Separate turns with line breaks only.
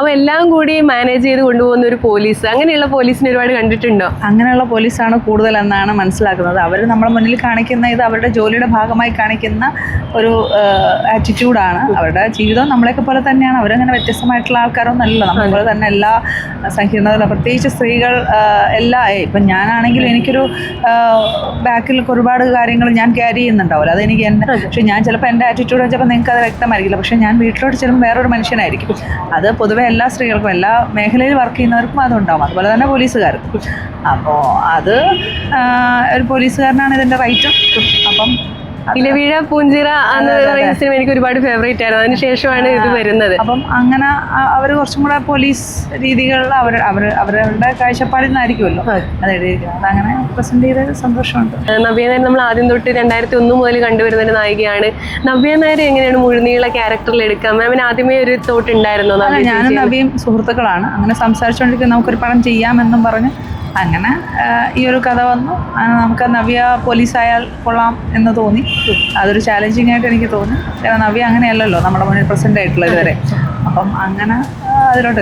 അപ്പോൾ എല്ലാം കൂടി മാനേജ് ചെയ്ത് കൊണ്ടുപോകുന്ന ഒരു പോലീസ്, അങ്ങനെയുള്ള പോലീസിനെ ഒരുപാട് കണ്ടിട്ടുണ്ടോ?
അങ്ങനെയുള്ള പോലീസാണ് കൂടുതലെന്നാണ് മനസ്സിലാക്കുന്നത്. അവർ നമ്മുടെ മുന്നിൽ കാണിക്കുന്ന ഇത് അവരുടെ ജോലിയുടെ ഭാഗമായി കാണിക്കുന്ന ഒരു ആറ്റിറ്റ്യൂഡാണ്. അവരുടെ ജീവിതം നമ്മളെയൊക്കെ പോലെ തന്നെയാണ്. അവരങ്ങനെ വ്യത്യസ്തമായിട്ടുള്ള ആൾക്കാരൊന്നും അല്ലല്ലോ. നമ്മളെ തന്നെ എല്ലാ സങ്കീർണതകളും, പ്രത്യേകിച്ച് സ്ത്രീകൾ ഇപ്പം ഞാനാണെങ്കിൽ എനിക്കൊരു ബാക്കിൽ ഒരുപാട് കാര്യങ്ങൾ ഞാൻ ക്യാരി ചെയ്യുന്നുണ്ടാവില്ല. അതെനിക്ക് പക്ഷേ ഞാൻ ചിലപ്പോൾ എൻ്റെ ആറ്റിറ്റ്യൂഡ് വെച്ചപ്പോൾ നിങ്ങൾക്ക് അത് വ്യക്തമായിരിക്കില്ല. പക്ഷേ ഞാൻ വീട്ടിലോട്ട് ചെല്ലുമ്പോൾ വേറൊരു മനുഷ്യനായിരിക്കും. അത് പൊതുവെ എല്ലാ സ്ത്രീകൾക്കും, എല്ലാ മേഖലയിൽ വർക്ക് ചെയ്യുന്നവർക്കും അതുണ്ടാവും. അതുപോലെ തന്നെ പോലീസുകാർക്കും. അപ്പോൾ അത് ഒരു പോലീസുകാരനാണ് ഇതിൻ്റെ റൈറ്റും. അപ്പം
ഇലവീഴ പൂഞ്ചിറ എന്ന് പറയുന്ന സിനിമ എനിക്ക് ഒരുപാട് ഫേവറേറ്റ് ആയിരുന്നു. അതിനുശേഷമാണ് ഇത് വരുന്നത്.
അപ്പം അങ്ങനെ അവർ കുറച്ചും കൂടെ പോലീസ് രീതികൾ അവരുടെ കാഴ്ചപ്പാടിൽ നിന്നായിരിക്കുമല്ലോ അത് എഴുതിയിരിക്കുന്നത്. അങ്ങനെ പ്രസന്റ് ചെയ്തത് സന്തോഷമുണ്ട്.
നവ്യ നായർ നമ്മൾ ആദ്യം തൊട്ട് 2001 മുതൽ കണ്ടുവരുന്ന ഒരു നായികയാണ്. നവ്യ നായർ എങ്ങനെയാണ് മുഴുനീള ക്യാരക്ടറിൽ എടുക്കാം? മാമിന് ആദ്യമേ ഒരു തോട്ട് ഉണ്ടായിരുന്നോ?
ഞാനും നവ്യയും സുഹൃത്തുക്കളാണ്. അങ്ങനെ സംസാരിച്ചുകൊണ്ടിരിക്കും നമുക്കൊരു പടം ചെയ്യാമെന്നും പറഞ്ഞ് അങ്ങനെ ഈ ഒരു കഥ വന്നു. നമുക്ക് നവ്യ പോലീസായാൽ കൊള്ളാം എന്ന് തോന്നി. അതൊരു ചാലഞ്ചിങ് ആയിട്ട് എനിക്ക് തോന്നി. കാരണം നവ്യ അങ്ങനെയല്ലല്ലോ നമ്മുടെ മുന്നിൽ പ്രസന്റ് ആയിട്ടുള്ള ഇതുവരെ. അപ്പം അങ്ങനെ അതിലോട്ട്